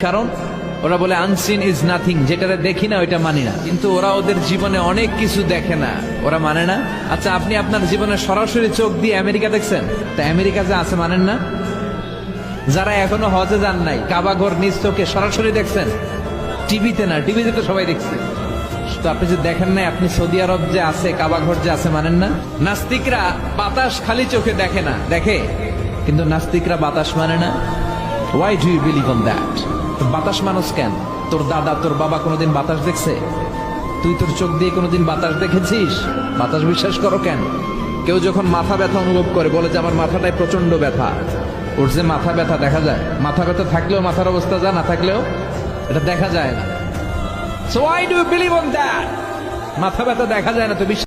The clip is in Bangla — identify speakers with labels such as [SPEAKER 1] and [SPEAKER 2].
[SPEAKER 1] কারণ ওরা বলে আনসিন ইজ নাথিং, যেটা দেখি না ওইটা মানি না। কিন্তু ওরা ওদের জীবনে অনেক কিছু দেখে না, ওরা মানে না। আচ্ছা, আপনি আপনার জীবনে সরাসরি চোখ দিয়ে আমেরিকা দেখছেন? তা আমেরিকা যে আছে মানেন না? যারা এখনো হজে যান নাই, কাবা ঘর নিজ চোখে সরাসরি দেখছেন? টিভিতে না, টিভিতে তো সবাই দেখছে। তো আপনি যে দেখেন নাই, আপনি সৌদি আরব যে আছে, কাবা ঘর যে আছে মানেন না? নাস্তিকরা বাতাস খালি চোখে দেখে না, দেখে, কিন্তু নাস্তিকরা বাতাস মানে না। Why do you believe on that? বাতাস মানুষ কেন? তোর দাদা তোর বাবা কোনোদিন বাতাস দেখছে? তুই তোর চোখ দিয়ে কোনোদিন বাতাস দেখেছিস? বাতাস বিশ্বাস করো কেন? কেউ যখন মাথা ব্যথা অনুভব করে বলে যে আমার মাথাটায় প্রচন্ড ব্যথা, ওর যে মাথা ব্যথা দেখা যায়, মাথা ব্যথা থাকলেও মাথার অবস্থা যা, না থাকলেও এটা দেখা যায় না। So why do you believe on that? মাথা ব্যথা দেখা যায় না তো বিশ্বাস